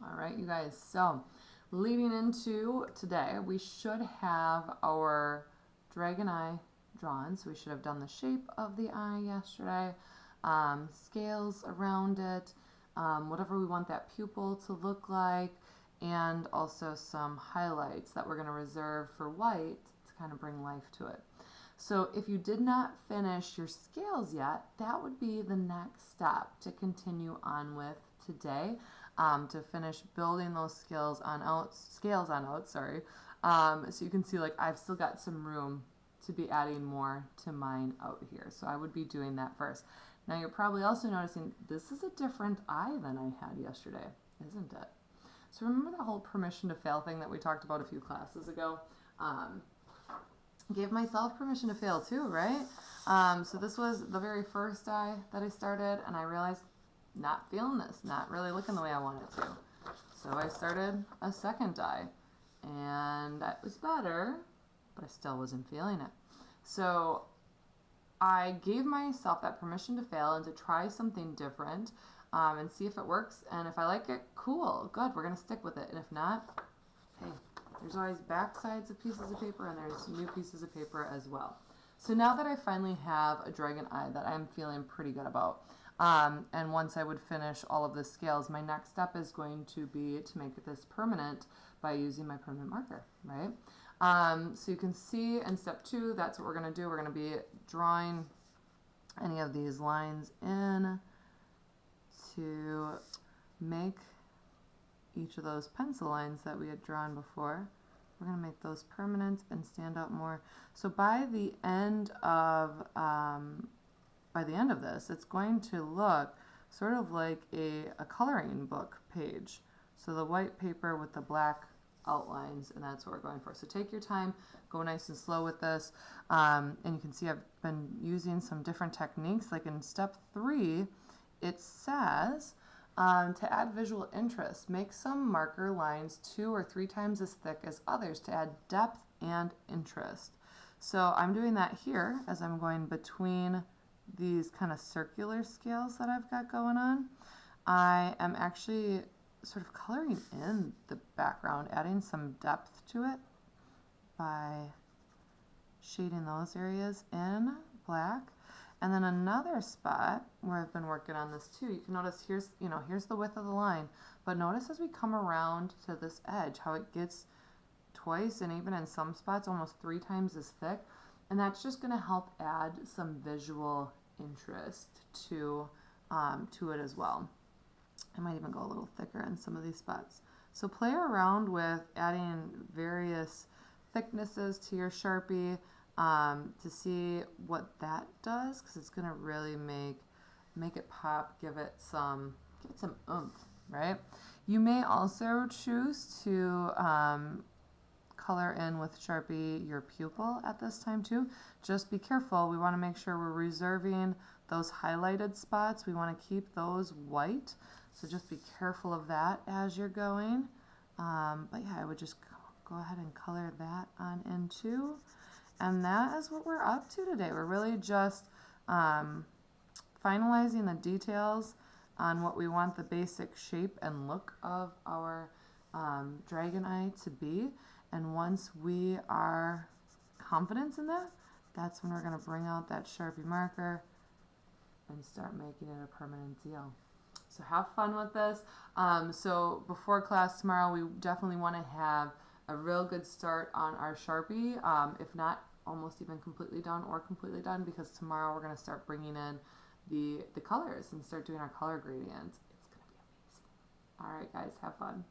All right, you guys. So, leading into today, we should have our dragon eye drawn. So, we should have done the shape of the eye yesterday, scales around it, whatever we want that pupil to look like, and also some highlights that we're going to reserve for white to kind of bring life to it. So if you did not finish your scales yet, that would be the next step to continue on with today, to finish building those scales on oats. Sorry. So you can see, like, I've still got some room to be adding more to mine out here. So I would be doing that first. Now you're probably also noticing this is a different eye than I had yesterday, isn't it? So remember that whole permission to fail thing that we talked about a few classes ago? Gave myself permission to fail too, right? So this was the very first eye that I started, and I realized not feeling this, not really looking the way I wanted to. So I started a second eye, and that was better, but I still wasn't feeling it. So I gave myself that permission to fail and to try something different, and see if it works. And if I like it, cool, good, we're going to stick with it. And if not, hey, there's always back sides of pieces of paper, and there's new pieces of paper as well. So now that I finally have a dragon eye that I'm feeling pretty good about, and once I would finish all of the scales, my next step is going to be to make this permanent by using my permanent marker, right? So you can see in step 2, that's what we're going to do. We're going to be drawing any of these lines in to make each of those pencil lines that we had drawn before. We're going to make those permanent and stand out more. So by the end of this, it's going to look sort of like a coloring book page. So the white paper with the black outlines, and that's what we're going for. So take your time, go nice and slow with this, and you can see I've been using some different techniques. Like in step 3, it says, to add visual interest, make some marker lines 2 or 3 times as thick as others to add depth and interest. So I'm doing that here as I'm going between these kind of circular scales that I've got going on. I am actually sort of coloring in the background, adding some depth to it by shading those areas in black. And then another spot where I've been working on this too, you can notice here's the width of the line, but notice as we come around to this edge how it gets twice, and even in some spots almost 3 times as thick. And that's just going to help add some visual interest to it as well. I might even go a little thicker in some of these spots. So play around with adding various thicknesses to your Sharpie, to see what that does, because it's going to really make it pop, give it some oomph, right? You may also choose to color in with Sharpie your pupil at this time too. Just be careful. We want to make sure we're reserving those highlighted spots. We want to keep those white. So just be careful of that as you're going. But yeah, I would just go ahead and color that on in too. And that is what we're up to today. We're really just finalizing the details on what we want the basic shape and look of our dragon eye to be. And once we are confident in that, that's when we're going to bring out that Sharpie marker and start making it a permanent deal. So have fun with this. So before class tomorrow, we definitely want to have a real good start on our Sharpie, if not almost even completely done or completely done, because tomorrow we're going to start bringing in the colors and start doing our color gradients. It's going to be amazing. All right, guys, have fun.